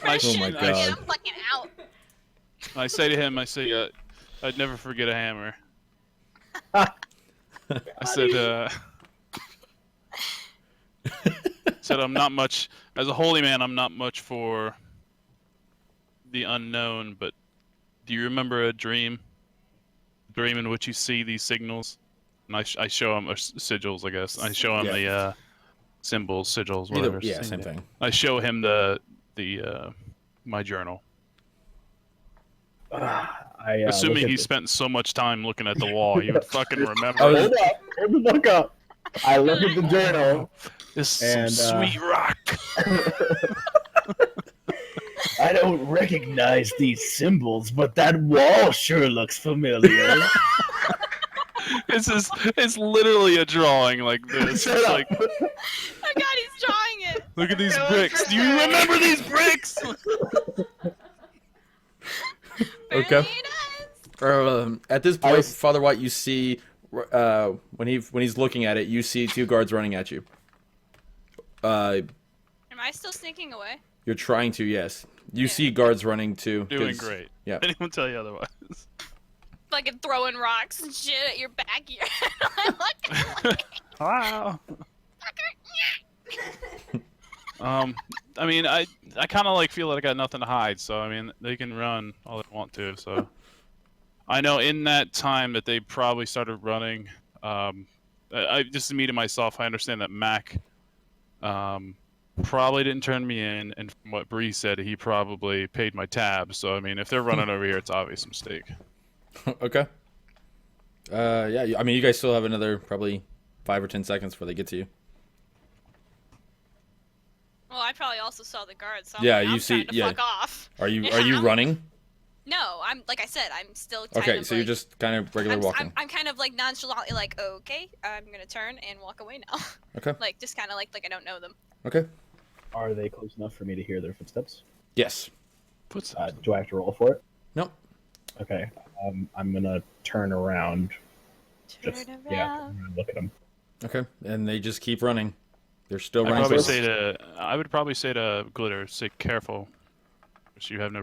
S1: I,
S2: Oh my
S1: I-
S2: God.
S3: I'm fucking out.
S1: I say to him, I'd never forget a hammer. I said I'm not much, as a holy man, I'm not much for the unknown, but do you remember a dream? Dream in which you see these signals? And I show him, or sigils, I guess. I show him the symbols, sigils, whatever.
S2: Yeah, same thing.
S1: I show him the my journal. Assuming
S5: look
S1: he
S5: at
S1: spent so much time looking at the wall, he would fucking remember.
S2: Oh,
S5: Hold up. Hold the fuck up. I look at the journal.
S1: This
S5: And,
S1: is some sweet rock.
S5: I don't recognize these symbols, but that wall sure looks familiar.
S1: It's literally a drawing like this.
S5: Shut
S1: It's
S5: up.
S1: like,
S3: Oh God, he's drawing it.
S1: look at these
S4: That was
S1: bricks.
S4: for
S1: Do you
S4: Sarah.
S1: remember these bricks?
S2: Okay.
S3: Apparently he does.
S2: At this point, Father White, you see when he's looking at it, you see 2 guards running at you.
S3: Am I still sneaking away?
S2: You're trying to, yes. You
S3: Yeah.
S2: see guards running too.
S1: Doing
S2: 'cause-
S1: great.
S2: Yeah.
S1: Anyone tell you otherwise?
S3: Fucking throwing rocks and shit at your backyard. Look,
S1: Wow. I mean, I kind of like feel like I got nothing to hide, so I mean, they can run all they want to. So I know in that time that they probably started running. I just me to myself, I understand that Mac, probably didn't turn me in, and from what Bree said, he probably paid my tab. So I mean, if they're running over here, it's obvious a mistake.
S2: Okay. Yeah. I mean, you guys still have another probably 5 or 10 seconds before they get to you.
S3: well, I probably also saw the guards. So
S2: Yeah,
S3: I'm,
S2: you
S3: I'm
S2: see-
S3: trying to
S2: yeah.
S3: fuck off.
S2: Are you running?
S3: No, I'm like I said, I'm still. Kind
S2: Okay,
S3: of
S2: so
S3: like,
S2: you're just kind of regular walking.
S3: I'm kind of like nonchalantly like, okay, I'm gonna turn and walk away now.
S2: Okay.
S3: Like just kind of like I don't know them.
S2: Okay.
S5: Are they close enough for me to hear their footsteps?
S2: Yes.
S5: Do I have to roll for it?
S2: Nope.
S5: Okay. I'm gonna turn around.
S3: Turn
S5: Just
S3: around.
S5: yeah, look at them.
S2: Okay. And they just keep running. They're still
S1: I'd
S2: running
S1: probably
S2: towards
S1: say to I would probably say to Glitter, say careful. So you have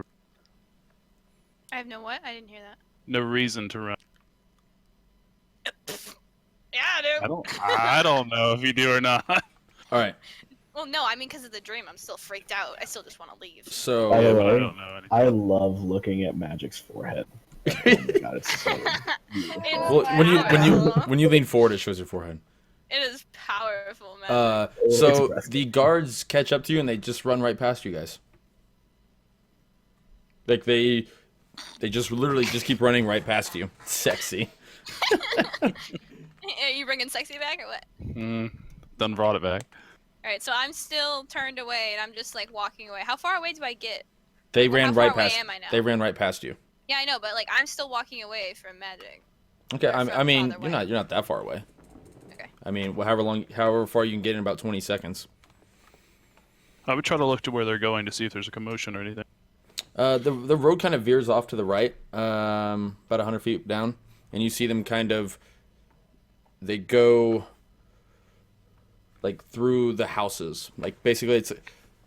S3: I have no what? I didn't hear that.
S1: no reason to run.
S3: Yeah, I do.
S1: I don't know if you do or not.
S2: All right.
S3: Well, no, I mean because of the dream, I'm still freaked out. I still just want to leave.
S2: So
S5: By the
S1: I
S5: way,
S1: don't know anything.
S5: I love looking at Magic's forehead. Oh my god, it's so beautiful.
S2: well, when you lean forward, it shows your forehead.
S3: It is powerful, man.
S2: So
S5: breathtaking.
S2: the guards catch up to you and they just run right past you guys. Like they just literally just keep running right past you. Sexy.
S3: Are you bringing sexy back or what?
S1: Done brought it back.
S3: All right, so I'm still turned away and I'm just like walking away. How far away do I get?
S2: They
S3: Well,
S2: ran
S3: how far
S2: right
S3: away
S2: past.
S3: am I now?
S2: They ran right past you.
S3: Yeah, I know, but like I'm still walking away from magic.
S2: Okay,
S3: Or
S2: I mean
S3: farther
S2: you're
S3: away.
S2: not that far away.
S3: Okay.
S2: I mean, however far you can get in about 20 seconds.
S1: I would try to look to where they're going to see if there's a commotion or anything.
S2: The road kind of veers off to the right, about 100 feet down, and you see them kind of. They go. Like through the houses, like basically it's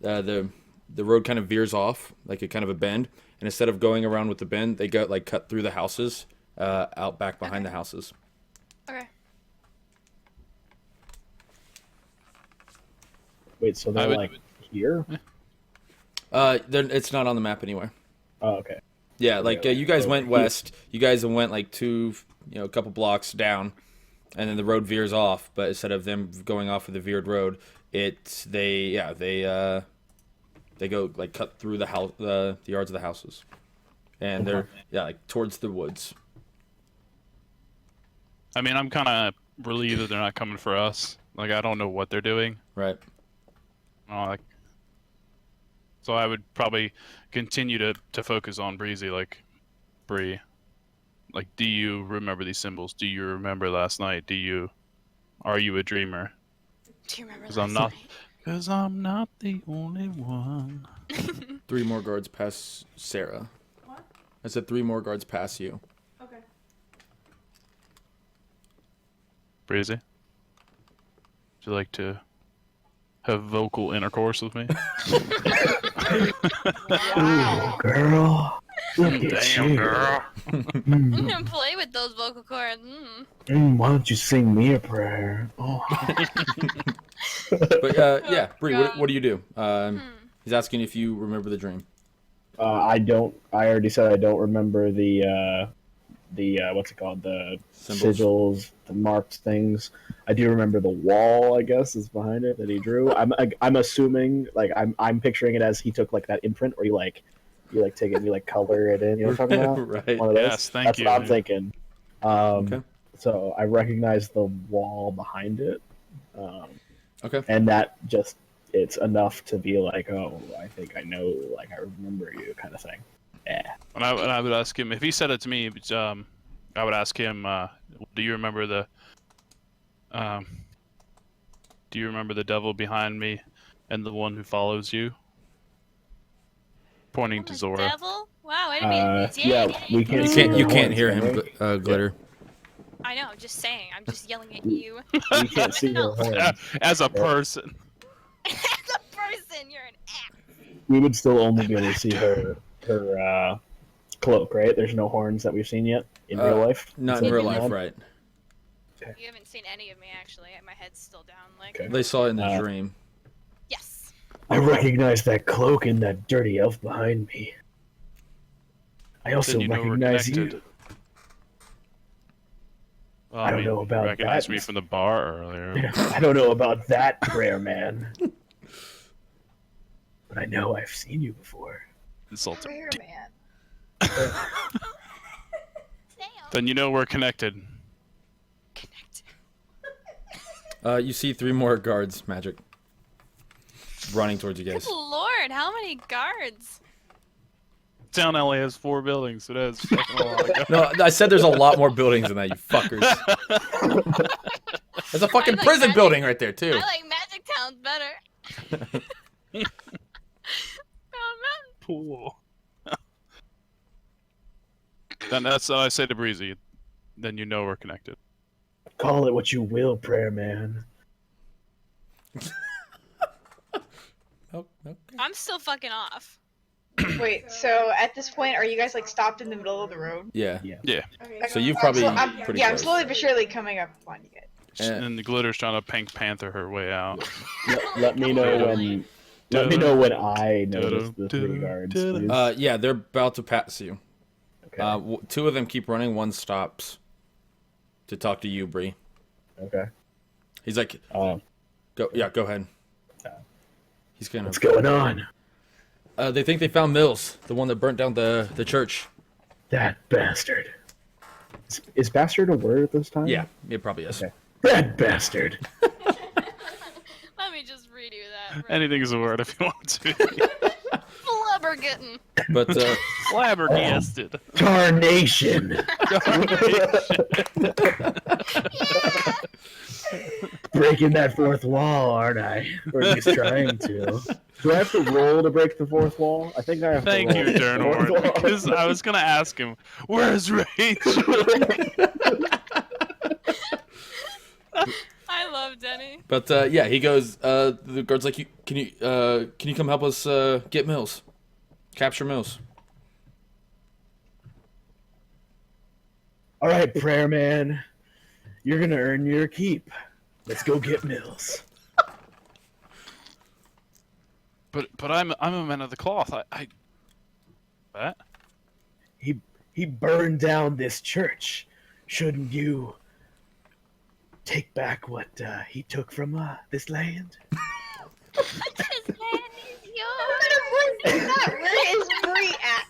S2: the road kind of veers off, like a kind of a bend, and instead of going around with the bend, they go like cut through the houses, out back behind the houses.
S3: Okay.
S5: Wait, so they're like here?
S2: It's not on the map anywhere.
S5: Oh, okay.
S2: Yeah, like
S5: Yeah,
S2: you guys
S5: over
S2: went
S5: here.
S2: west. You guys went like a couple blocks down, and then the road veers off. But instead of them going off of the veered road, they go like cut through the house, the yards of the houses, and they're like towards the woods.
S1: I mean, I'm kind of relieved that they're not coming for us. Like, I don't know what they're doing.
S2: Right.
S1: So I would probably continue to focus on Breezy, like, Bree. Like, do you remember these symbols? Do you remember last night? Are you a dreamer?
S3: Do you remember?
S1: Because I'm not. Because I'm not the only one.
S2: 3 more guards pass Sarah.
S6: What?
S2: I said 3 more guards pass you.
S6: Okay.
S1: Breezy, would you like to have vocal intercourse with me?
S5: Ooh, girl. Look at you.
S3: Mm, play with those vocal cords.
S5: Why don't you sing me a prayer? Oh.
S2: But yeah, Bree,
S3: God.
S2: what do you do? He's asking if you remember the dream.
S5: I don't. I already said I don't remember the what's it called? The
S2: Symbols.
S5: sigils, the marked things. I do remember the wall. I guess is behind it that he drew. I'm assuming like I'm picturing it as he took like that imprint where you take it and you like color it in. You know what I'm talking about?
S2: Right.
S5: One of those.
S1: Yes, thank
S5: That's
S1: you.
S5: what I'm thinking.
S2: Okay.
S5: So I recognize the wall behind it.
S2: Okay.
S5: And that just, it's enough to be like, oh, I think I know, like, I remember you kind of thing. Yeah.
S1: And I would ask him if he said it to me. I would ask him, do you remember the devil behind me and the one who follows you? Pointing to Zora.
S3: Devil? Wow, I didn't mean
S5: Yeah, we can't.
S2: You
S5: see
S2: can't
S5: the
S2: you can't
S5: horns,
S2: hear
S5: can
S2: him,
S5: we?
S2: Glitter.
S3: I know, I'm just saying. I'm just yelling at you.
S5: We can't see the horns.
S1: As a person.
S3: As a person, you're an ass.
S5: We would still only be able to see her cloak, right? There's no horns that we've seen yet in real life.
S2: Not in
S5: Except
S2: real
S5: for
S2: life,
S5: one.
S2: right?
S3: You haven't seen any of me, actually. My head's still down. Like,
S5: Okay.
S2: They saw it in the dream.
S3: yes.
S5: I recognize that cloak and that dirty elf behind me. I also
S1: Then you know we're
S5: recognize
S1: connected.
S5: you.
S1: Well,
S5: I don't know about
S1: you recognized
S5: that.
S1: me from the bar earlier.
S5: I don't know about that, prayer man. But I know I've seen you before.
S1: Insulting.
S6: Prayer man.
S3: Damn.
S1: Then you know we're connected.
S3: Connect.
S2: You see 3 more guards, Magic, running towards you
S3: Good
S2: guys.
S3: lord, how many guards?
S1: Town LA has 4 buildings. It has fucking a lot.
S2: No, I said there's a lot more buildings than that, you fuckers. There's a fucking
S3: I like
S2: prison
S3: Magic.
S2: building right there too.
S3: I like Magic Towns better. Oh man.
S1: Pool. Then that's what I say to Breezy. Then you know we're connected.
S5: Call it what you will, prayer man.
S3: I'm still fucking off.
S4: Wait, so at this point, are you guys like stopped in the middle of the road?
S2: Yeah.
S1: Yeah.
S2: So you've probably
S4: I'm
S2: pretty close.
S4: I'm slowly but surely coming up on you guys.
S1: And the Glitter's trying to Pink Panther her way out.
S5: Let me know when. Let me know when I notice the 3 guards, please.
S2: Yeah, they're about to pass you.
S5: Okay.
S2: 2 of them keep running. 1 stops to talk to you, Bree.
S5: Okay.
S2: He's like, go. Yeah, go ahead. He's gonna.
S5: What's going on?
S2: They think they found Mills, the one that burnt down the church.
S5: That bastard. Is bastard a word at this time?
S2: Yeah, it probably is.
S5: Okay. That bastard.
S3: Let me just redo that.
S1: Anything is a word if you want to.
S3: Flubbergitten.
S2: But
S1: Flabbergasted.
S5: Tarnation. Breaking that 4th wall, aren't I? Or at least trying to. Do I have to roll to break the 4th wall? I think I have
S1: Thank
S5: to
S1: you,
S5: roll.
S1: Dernor. Because I was gonna ask him, where's Rachel?
S3: I love Denny.
S2: But yeah, he goes. The guard's like, can you come help us get Mills, capture Mills?
S5: All right, prayer man. You're gonna earn your keep. Let's go get Mills.
S1: But I'm a man of the cloth. What?
S5: He burned down this church. Shouldn't you take back what he took from this land?
S3: This man is yours.
S4: Where is Bree at?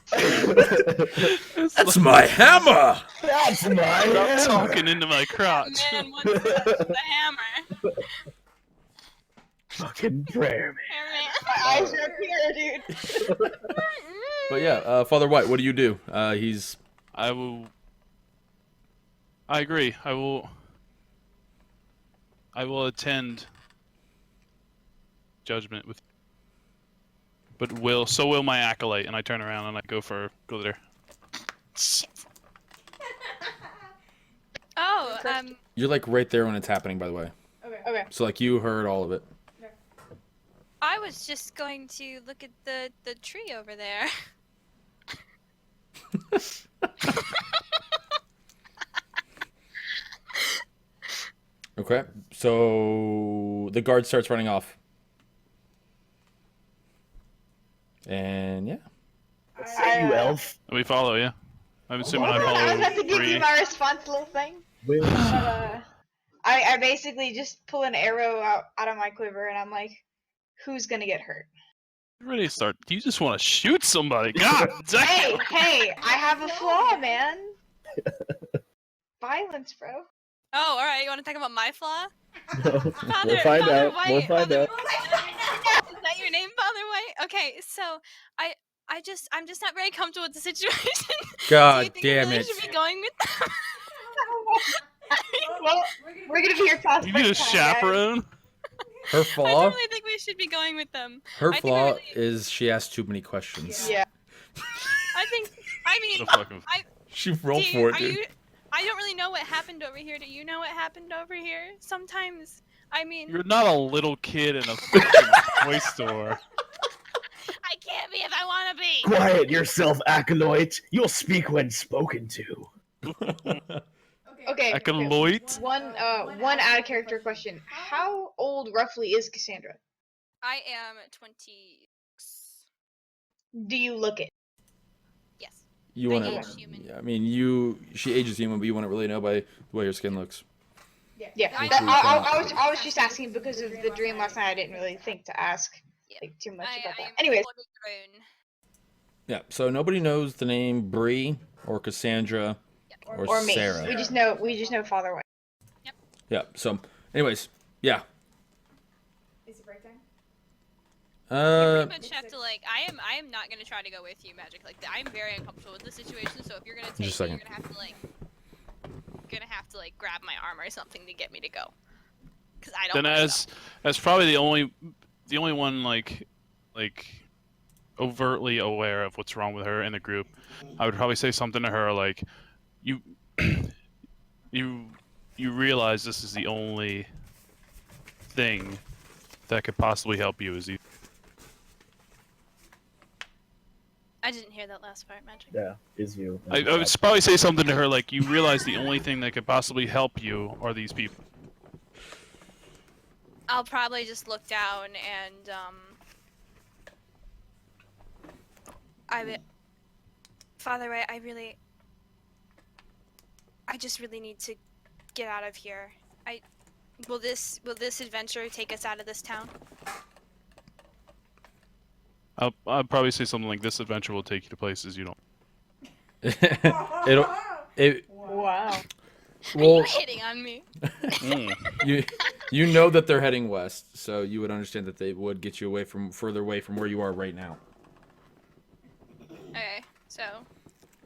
S2: That's my hammer.
S5: That's my
S1: I'm
S5: hammer.
S1: talking into my crotch.
S3: Man wants the hammer.
S5: Fucking prayer man.
S4: My eyes are up here, dude.
S2: But yeah, Father White, what do you do? He's
S1: I agree. I will attend judgment with. But so will my acolyte, and I turn around and I go for Glitter.
S3: Oh,
S2: you're like right there when it's happening. By the way,
S4: Okay.
S2: so like you heard all of it.
S3: I was just going to look at the tree over there.
S2: Okay, so the guard starts running off, and yeah.
S5: Say you elf.
S1: We follow you. I'm assuming I
S4: I was
S1: follow
S4: about to give
S1: Bree.
S4: you my response little thing.
S5: Will.
S4: I basically just pull an arrow out of my quiver and I'm like, who's gonna get hurt?
S1: Ready to start? You just want to shoot somebody? God damn!
S4: Hey, I have a flaw, man. Violence, bro.
S3: Oh, all right. You want to talk about my flaw?
S5: We'll
S3: Father
S5: find out.
S3: White,
S5: We'll find
S3: Father
S5: out.
S3: White. Is that your name, Father White? Okay, so I'm just not very comfortable with the situation.
S2: God
S3: Do you think
S2: damn
S3: I really
S2: it!
S3: should be going with them?
S4: Well, we're gonna be here past
S1: You need a chaperone?
S2: Her
S3: I
S2: flaw.
S3: definitely think we should be going with them.
S2: Her
S3: I think
S2: flaw
S3: really-
S2: is she asks too many questions.
S4: Yeah.
S3: I mean,
S1: What a fucking-
S2: She rolled
S3: do
S2: for
S3: you,
S2: it,
S3: are
S2: dude.
S3: you, I don't really know what happened over here. Do you know what happened over here? Sometimes, I mean,
S1: You're not a little kid in a fucking toy store.
S3: I can't be if I want to be.
S5: Quiet yourself, acolyte. You'll speak when spoken to.
S4: Okay.
S1: Acolyte?
S4: One out of character question. How old roughly is Cassandra?
S3: I am 26.
S4: Do you look it?
S3: Yes.
S2: You
S3: I
S2: want
S3: age
S2: to?
S3: human.
S2: Yeah, I mean, she ages human, but you wouldn't really know by the way her skin looks.
S4: Yeah.
S3: I-
S4: I was just asking because of the dream last night. I didn't really think to ask
S3: Yeah.
S4: like too much
S3: I
S4: about that.
S3: am
S4: Anyways,
S3: fully grown.
S2: Yeah. So nobody knows the name Bree or Cassandra
S4: or me.
S2: Sarah.
S4: We just know Father White.
S2: Yeah. So, anyways, yeah.
S6: Is it break time?
S3: You pretty much have to like. I am not gonna try to go with you, Magic. Like I'm very uncomfortable with the situation. So if you're gonna take
S2: Just a
S3: me, you're
S2: second.
S3: gonna have to like grab my arm or something to get me to go. Cause I don't.
S1: Then
S3: wanna
S1: as probably the only one like overtly aware of what's wrong with her in the group, I would probably say something to her like, you realize this is the only thing that could possibly help you is
S3: I didn't hear that last part, Magic.
S5: Yeah, is you.
S1: I would probably say something to her like, you realize the only thing that could possibly help you are these people.
S3: I'll probably just look down and Father Ray, I just really need to get out of here. Will this adventure take us out of this town?
S1: I'll probably say something like, this adventure will take you to places you don't.
S4: Wow.
S2: Well,
S3: Are you hitting on me?
S2: you know that they're heading west, so you would understand that they would get you further away from where you are right now.
S3: Okay, so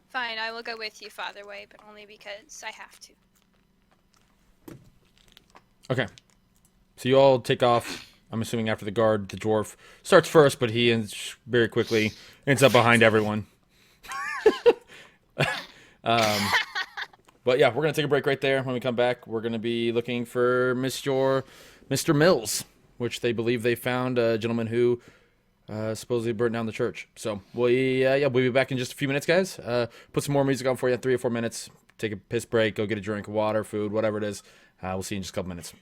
S3: fine, I will go with you, Father Way, but only because I have to.
S2: Okay. So you all take off. I'm assuming after the guard, the dwarf starts first, but he very quickly ends up behind everyone. But yeah, we're going to take a break right there. When we come back, we're going to be looking for Mr. Mills, which they believe they found a gentleman who supposedly burnt down the church. So we'll be back in just a few minutes, guys. Put some more music on for you, 3 or 4 minutes. Take a piss break, go get a drink of water, food, whatever it is. We'll see you in just a couple minutes.